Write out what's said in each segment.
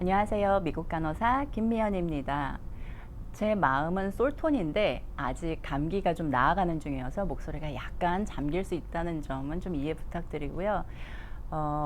안녕하세요. 미국 간호사 김미연입니다. 제 마음은 솔톤인데 아직 감기가 좀 나아가는 중이어서 목소리가 약간 잠길 수 있다는 점은 좀 이해 부탁드리고요.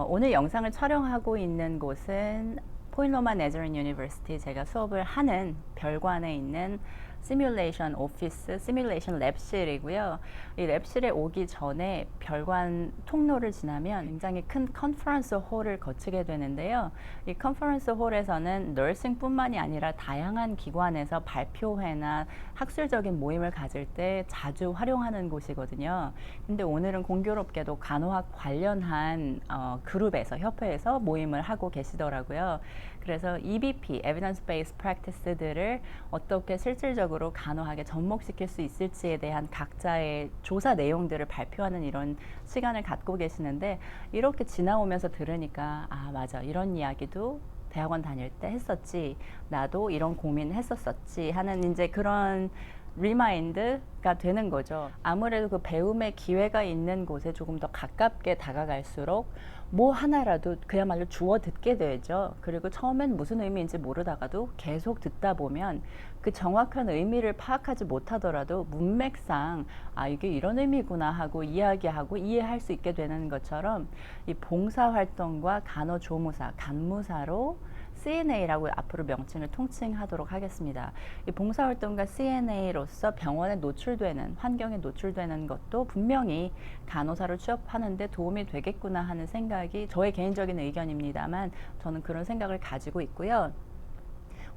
오늘 영상을 촬영하고 있는 곳은 포일로만 네저린 유니버시티 제가 수업을 하는 별관에 있는 시뮬레이션 오피스, 시뮬레이션 랩실이고요. 이 랩실에 오기 전에 별관 통로를 지나면 굉장히 큰 컨퍼런스 홀을 거치게 되는데요. 이 컨퍼런스 홀에서는 너싱뿐만이 아니라 다양한 기관에서 발표회나 학술적인 모임을 가질 때 자주 활용하는 곳이거든요. 근데 오늘은 공교롭게도 간호학 관련한 그룹에서, 협회에서 모임을 하고 계시더라고요. 그래서 EBP, Evidence Based Practice들을 어떻게 실질적으로 간호학에 접목시킬 수 있을지에 대한 각자의 조사 내용들을 발표하는 이런 시간을 갖고 계시는데, 이렇게 지나오면서 들으니까 아 맞아, 이런 이야기도 대학원 다닐 때 했었지, 나도 이런 고민 했었었지 하는 이제 그런 리마인드가 되는 거죠. 아무래도 그 배움의 기회가 있는 곳에 조금 더 가깝게 다가갈수록 뭐 하나라도 그야말로 주워 듣게 되죠. 그리고 처음엔 무슨 의미인지 모르다가도 계속 듣다 보면 그 정확한 의미를 파악하지 못하더라도 문맥상 아 이게 이런 의미구나 하고 이야기하고 이해할 수 있게 되는 것처럼, 이 봉사활동과 간호조무사, 간무사로 CNA라고 앞으로 명칭을 통칭하도록 하겠습니다. 이 봉사활동가 CNA로서 병원에 노출되는, 환경에 노출되는 것도 분명히 간호사를 취업하는데 도움이 되겠구나 하는 생각이 저의 개인적인 의견입니다만, 저는 그런 생각을 가지고 있고요.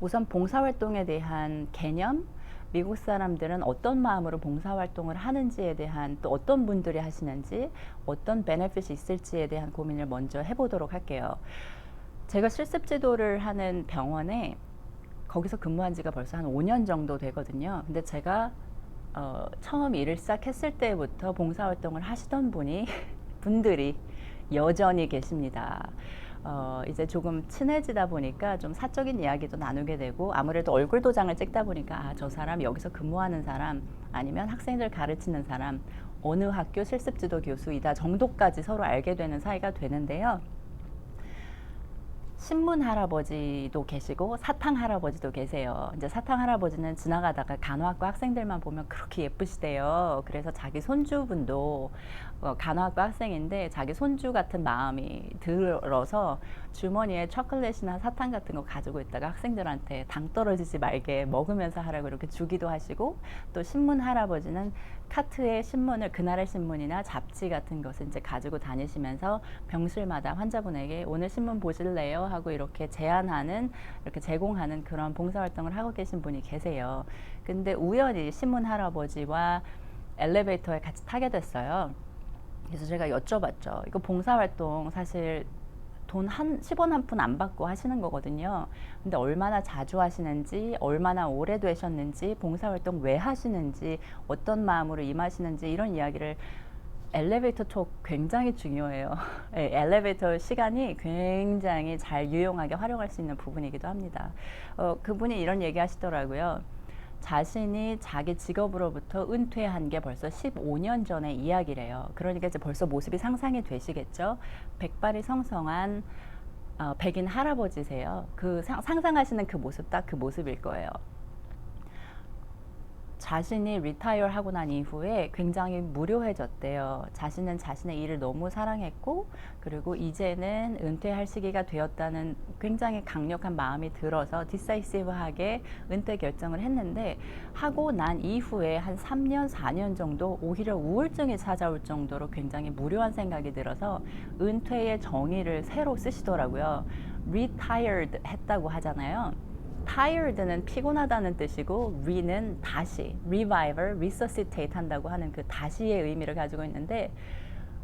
우선 봉사활동에 대한 개념, 미국 사람들은 어떤 마음으로 봉사활동을 하는지에 대한, 또 어떤 분들이 하시는지, 어떤 베네핏이 있을지에 대한 고민을 먼저 해보도록 할게요. 제가 실습 지도를 하는 병원에 거기서 근무한 지가 벌써 한 5년 정도 되거든요. 근데 제가 처음 일을 시작했을 때부터 봉사활동을 하시던 분들이 여전히 계십니다. 이제 조금 친해지다 보니까 좀 사적인 이야기도 나누게 되고, 아무래도 얼굴 도장을 찍다 보니까 아, 저 사람 여기서 근무하는 사람, 아니면 학생들 가르치는 사람, 어느 학교 실습지도 교수이다 정도까지 서로 알게 되는 사이가 되는데요. 신문 할아버지도 계시고 사탕 할아버지도 계세요. 이제 사탕 할아버지는 지나가다가 간호학과 학생들만 보면 그렇게 예쁘시대요. 그래서 자기 손주분도 간호학과 학생인데 자기 손주 같은 마음이 들어서 주머니에 초콜릿이나 사탕 같은 거 가지고 있다가 학생들한테 당 떨어지지 말게 먹으면서 하라고 이렇게 주기도 하시고, 또 신문 할아버지는 카트에 신문을, 그날의 신문이나 잡지 같은 것을 이제 가지고 다니시면서 병실마다 환자분에게 오늘 신문 보실래요? 하고 이렇게 제안하는, 이렇게 제공하는 그런 봉사활동을 하고 계신 분이 계세요. 근데 우연히 신문 할아버지와 엘리베이터에 같이 타게 됐어요. 그래서 제가 여쭤봤죠. 이거 봉사활동 사실 돈 10원 한 푼 안 받고 하시는 거거든요. 근데 얼마나 자주 하시는지, 얼마나 오래 되셨는지, 봉사활동 왜 하시는지, 어떤 마음으로 임하시는지, 이런 이야기를, 엘리베이터 톡 굉장히 중요해요. 네, 엘리베이터 시간이 굉장히 잘 유용하게 활용할 수 있는 부분이기도 합니다. 그분이 이런 얘기 하시더라고요. 자신이 자기 직업으로부터 은퇴한 게 벌써 15년 전의 이야기래요. 그러니까 이제 벌써 모습이 상상이 되시겠죠? 백발이 성성한 백인 할아버지세요. 그 상상하시는 그 모습, 딱 그 모습일 거예요. 자신이 리타이어 하고 난 이후에 굉장히 무료해졌대요. 자신은 자신의 일을 너무 사랑했고, 그리고 이제는 은퇴할 시기가 되었다는 굉장히 강력한 마음이 들어서 디사이시브하게 은퇴 결정을 했는데, 하고 난 이후에 한 3년, 4년 정도 오히려 우울증이 찾아올 정도로 굉장히 무료한 생각이 들어서 은퇴의 정의를 새로 쓰시더라고요. retired 했다고 하잖아요. tired는 피곤하다는 뜻이고, re는 다시, revival, resuscitate 한다고 하는 그 다시의 의미를 가지고 있는데,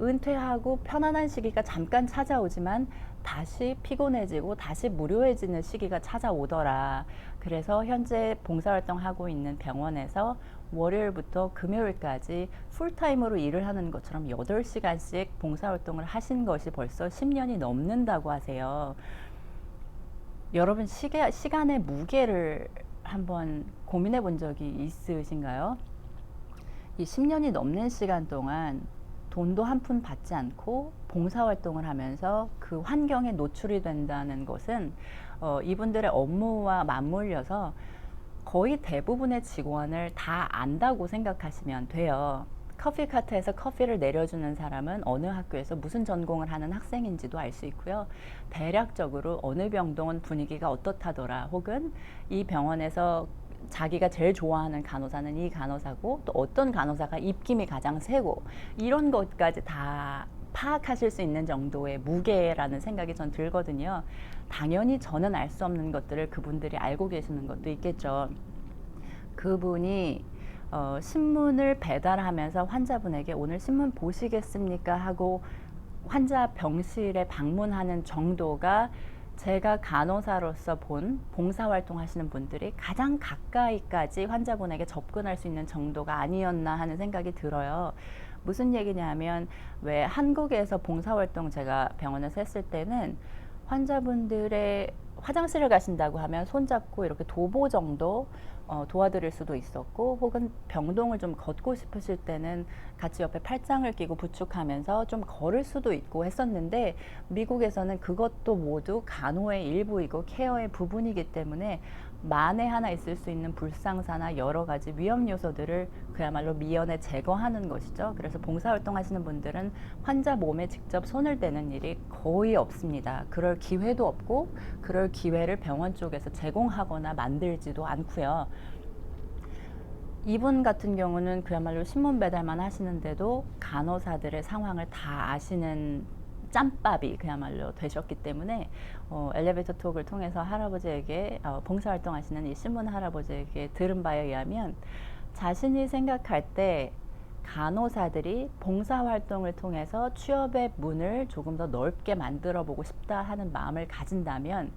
은퇴하고 편안한 시기가 잠깐 찾아오지만 다시 피곤해지고 다시 무료해지는 시기가 찾아오더라. 그래서 현재 봉사활동하고 있는 병원에서 월요일부터 금요일까지 풀타임으로 일을 하는 것처럼 8시간씩 봉사활동을 하신 것이 벌써 10년이 넘는다고 하세요. 여러분 시간의 무게를 한번 고민해 본 적이 있으신가요? 이 10년이 넘는 시간 동안 돈도 한 푼 받지 않고 봉사활동을 하면서 그 환경에 노출이 된다는 것은 이분들의 업무와 맞물려서 거의 대부분의 직원을 다 안다고 생각하시면 돼요. 커피 카트에서 커피를 내려주는 사람은 어느 학교에서 무슨 전공을 하는 학생인지도 알 수 있고요. 대략적으로 어느 병동은 분위기가 어떻다더라, 혹은 이 병원에서 자기가 제일 좋아하는 간호사는 이 간호사고, 또 어떤 간호사가 입김이 가장 세고, 이런 것까지 다 파악하실 수 있는 정도의 무게라는 생각이 전 들거든요. 당연히 저는 알 수 없는 것들을 그분들이 알고 계시는 것도 있겠죠. 그분이 신문을 배달하면서 환자분에게 오늘 신문 보시겠습니까 하고 환자 병실에 방문하는 정도가 제가 간호사로서 본 봉사활동 하시는 분들이 가장 가까이까지 환자분에게 접근할 수 있는 정도가 아니었나 하는 생각이 들어요. 무슨 얘기냐면, 왜 한국에서 봉사활동 제가 병원에서 했을 때는 환자분들의 화장실을 가신다고 하면 손잡고 이렇게 도보 정도 도와드릴 수도 있었고, 혹은 병동을 좀 걷고 싶으실 때는 같이 옆에 팔짱을 끼고 부축하면서 좀 걸을 수도 있고 했었는데, 미국에서는 그것도 모두 간호의 일부이고 케어의 부분이기 때문에 만에 하나 있을 수 있는 불상사나 여러 가지 위험 요소들을 그야말로 미연에 제거하는 것이죠. 그래서 봉사활동 하시는 분들은 환자 몸에 직접 손을 대는 일이 거의 없습니다. 그럴 기회도 없고, 그럴 기회를 병원 쪽에서 제공하거나 만들지도 않고요. 이분 같은 경우는 그야말로 신문 배달만 하시는데도 간호사들의 상황을 다 아시는 짬밥이 그야말로 되셨기 때문에 엘리베이터 톡을 통해서 할아버지에게 봉사활동 하시는 이 신문 할아버지에게 들은 바에 의하면, 자신이 생각할 때 간호사들이 봉사활동을 통해서 취업의 문을 조금 더 넓게 만들어 보고 싶다 하는 마음을 가진다면,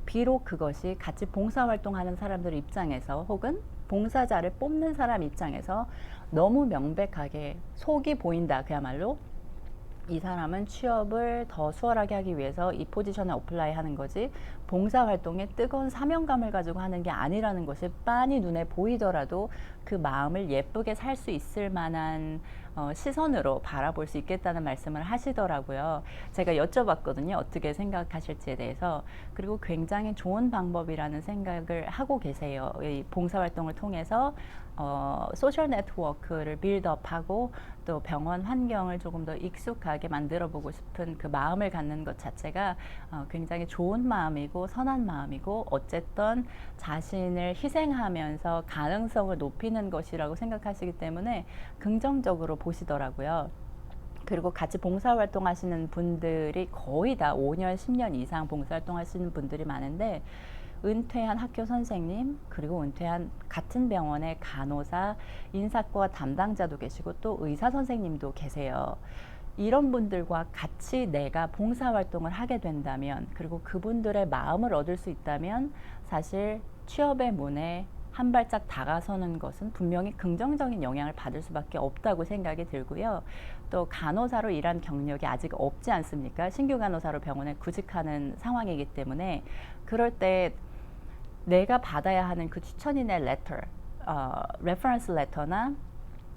비록 그것이 같이 봉사활동하는 사람들 입장에서 혹은 봉사자를 뽑는 사람 입장에서 너무 명백하게 속이 보인다, 그야말로 이 사람은 취업을 더 수월하게 하기 위해서 이 포지션에 어플라이 하는 거지 봉사활동에 뜨거운 사명감을 가지고 하는 게 아니라는 것이 빤히 눈에 보이더라도 그 마음을 예쁘게 살 수 있을 만한 시선으로 바라볼 수 있겠다는 말씀을 하시더라고요. 제가 여쭤봤거든요, 어떻게 생각하실지에 대해서. 그리고 굉장히 좋은 방법이라는 생각을 하고 계세요. 이 봉사활동을 통해서 소셜 네트워크를 빌드업하고 또 병원 환경을 조금 더 익숙하게 만들어 보고 싶은 그 마음을 갖는 것 자체가 굉장히 좋은 마음이고 선한 마음이고, 어쨌든 자신을 희생하면서 가능성을 높이는 것이라고 생각하시기 때문에 긍정적으로 보시더라고요. 그리고 같이 봉사활동 하시는 분들이 거의 다 5년, 10년 이상 봉사활동 하시는 분들이 많은데, 은퇴한 학교 선생님, 그리고 은퇴한 같은 병원의 간호사, 인사과 담당자도 계시고 또 의사 선생님도 계세요. 이런 분들과 같이 내가 봉사활동을 하게 된다면, 그리고 그분들의 마음을 얻을 수 있다면, 사실 취업의 문에 한 발짝 다가서는 것은 분명히 긍정적인 영향을 받을 수밖에 없다고 생각이 들고요. 또 간호사로 일한 경력이 아직 없지 않습니까? 신규 간호사로 병원에 구직하는 상황이기 때문에, 그럴 때 내가 받아야 하는 그 추천인의 레터, 레퍼런스 레터나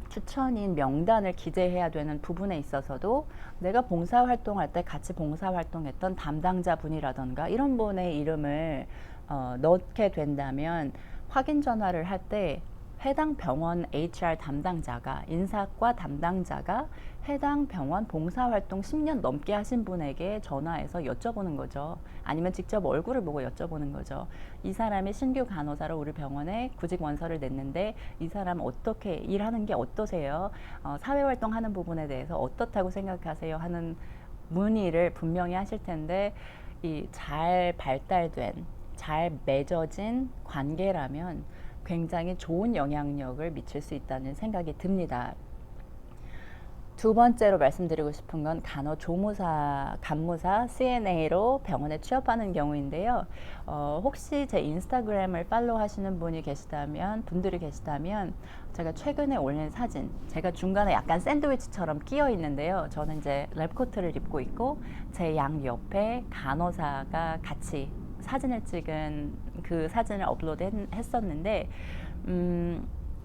추천인 명단을 기재해야 되는 부분에 있어서도 내가 봉사활동할 때 같이 봉사활동했던 담당자분이라던가 이런 분의 이름을 넣게 된다면, 확인 전화를 할 때 해당 병원 HR 담당자가, 인사과 담당자가 해당 병원 봉사활동 10년 넘게 하신 분에게 전화해서 여쭤보는 거죠. 아니면 직접 얼굴을 보고 여쭤보는 거죠. 이 사람이 신규 간호사로 우리 병원에 구직 원서를 냈는데 이 사람 어떻게 일하는 게 어떠세요? 사회활동 하는 부분에 대해서 어떻다고 생각하세요? 하는 문의를 분명히 하실 텐데, 이 잘 발달된, 잘 맺어진 관계라면 굉장히 좋은 영향력을 미칠 수 있다는 생각이 듭니다. 두 번째로 말씀드리고 싶은 건 간호조무사, 간무사, CNA로 병원에 취업하는 경우인데요. 혹시 제 인스타그램을 팔로우 하시는 분들이 계시다면 제가 최근에 올린 사진, 제가 중간에 약간 샌드위치처럼 끼어 있는데요. 저는 이제 랩코트를 입고 있고 제 양 옆에 간호사가 같이 사진을 찍은 그 사진을 업로드 했었는데,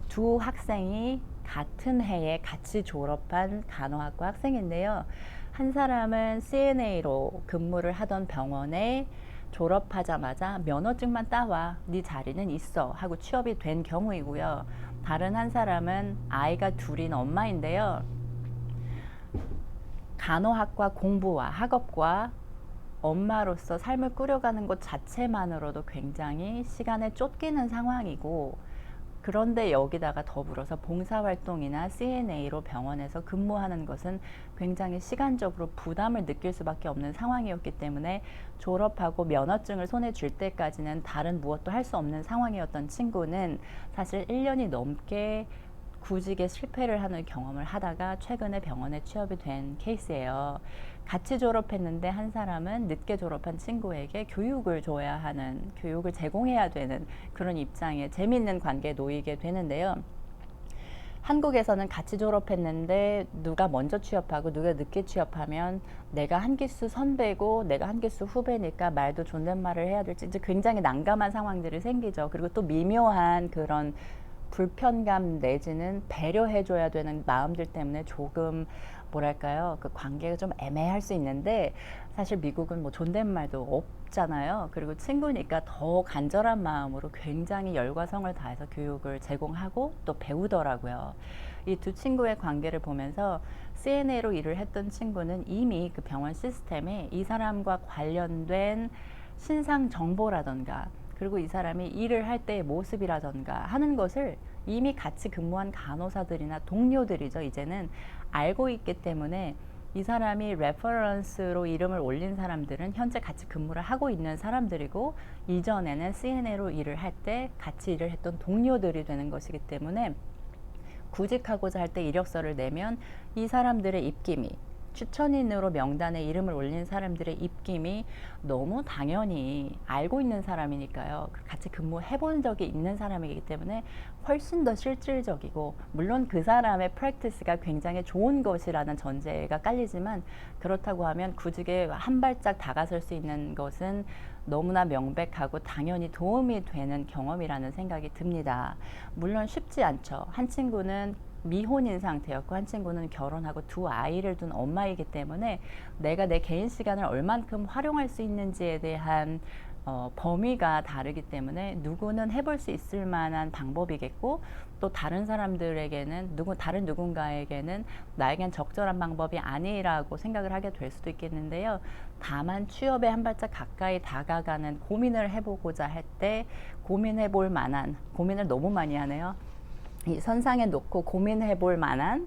두 학생이 같은 해에 같이 졸업한 간호학과 학생인데요. 한 사람은 CNA로 근무를 하던 병원에 졸업하자마자 면허증만 따와, 네 자리는 있어 하고 취업이 된 경우이고요. 다른 한 사람은 아이가 둘인 엄마인데요. 간호학과 공부와 학업과 엄마로서 삶을 꾸려가는 것 자체만으로도 굉장히 시간에 쫓기는 상황이고, 그런데 여기다가 더불어서 봉사활동이나 CNA로 병원에서 근무하는 것은 굉장히 시간적으로 부담을 느낄 수밖에 없는 상황이었기 때문에 졸업하고 면허증을 손에 쥘 때까지는 다른 무엇도 할 수 없는 상황이었던 친구는 사실 1년이 넘게 구직에 실패를 하는 경험을 하다가 최근에 병원에 취업이 된 케이스예요. 같이 졸업했는데 한 사람은 늦게 졸업한 친구에게 교육을 줘야 하는, 교육을 제공해야 되는 그런 입장에 재미있는 관계에 놓이게 되는데요. 한국에서는 같이 졸업했는데 누가 먼저 취업하고 누가 늦게 취업하면 내가 한 기수 선배고 내가 한 기수 후배니까 말도 존댓말을 해야 될지 이제 굉장히 난감한 상황들이 생기죠. 그리고 또 미묘한 그런 불편감 내지는 배려해줘야 되는 마음들 때문에 조금 뭐랄까요, 그 관계가 좀 애매할 수 있는데, 사실 미국은 뭐 존댓말도 없잖아요. 그리고 친구니까 더 간절한 마음으로 굉장히 열과 성을 다해서 교육을 제공하고 또 배우더라고요. 이 두 친구의 관계를 보면서 CNA로 일을 했던 친구는 이미 그 병원 시스템에 이 사람과 관련된 신상 정보라던가, 그리고 이 사람이 일을 할 때의 모습이라던가 하는 것을 이미 같이 근무한 간호사들이나 동료들이죠. 이제는 알고 있기 때문에 이 사람이 레퍼런스로 이름을 올린 사람들은 현재 같이 근무를 하고 있는 사람들이고, 이전에는 CNA로 일을 할 때 같이 일을 했던 동료들이 되는 것이기 때문에 구직하고자 할 때 이력서를 내면 이 사람들의 입김이, 추천인으로 명단에 이름을 올린 사람들의 입김이 너무 당연히 알고 있는 사람이니까요. 같이 근무해 본 적이 있는 사람이기 때문에 훨씬 더 실질적이고, 물론 그 사람의 프랙티스가 굉장히 좋은 것이라는 전제가 깔리지만, 그렇다고 하면 구직에 한 발짝 다가설 수 있는 것은 너무나 명백하고 당연히 도움이 되는 경험이라는 생각이 듭니다. 물론 쉽지 않죠. 한 친구는 미혼인 상태였고 한 친구는 결혼하고 두 아이를 둔 엄마이기 때문에 내가 내 개인 시간을 얼만큼 활용할 수 있는지에 대한 범위가 다르기 때문에 누구는 해볼 수 있을 만한 방법이겠고, 또 다른 사람들에게는 다른 누군가에게는 나에겐 적절한 방법이 아니라고 생각을 하게 될 수도 있겠는데요. 다만 취업에 한 발짝 가까이 다가가는 고민을 해보고자 할 때 고민해볼 만한, 고민을 너무 많이 하네요. 이 선상에 놓고 고민해 볼 만한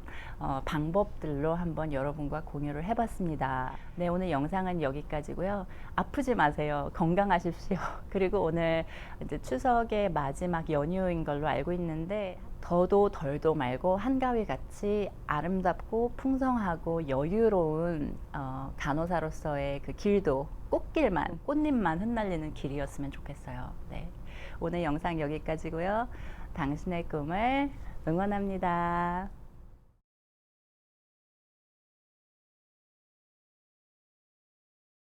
방법들로 한번 여러분과 공유를 해봤습니다. 네, 오늘 영상은 여기까지고요. 아프지 마세요. 건강하십시오. 그리고 오늘 이제 추석의 마지막 연휴인 걸로 알고 있는데, 더도 덜도 말고 한가위 같이 아름답고 풍성하고 여유로운 간호사로서의 그 길도, 꽃길만, 꽃잎만 흩날리는 길이었으면 좋겠어요. 네, 오늘 영상 여기까지고요. 당신의 꿈을 응원합니다.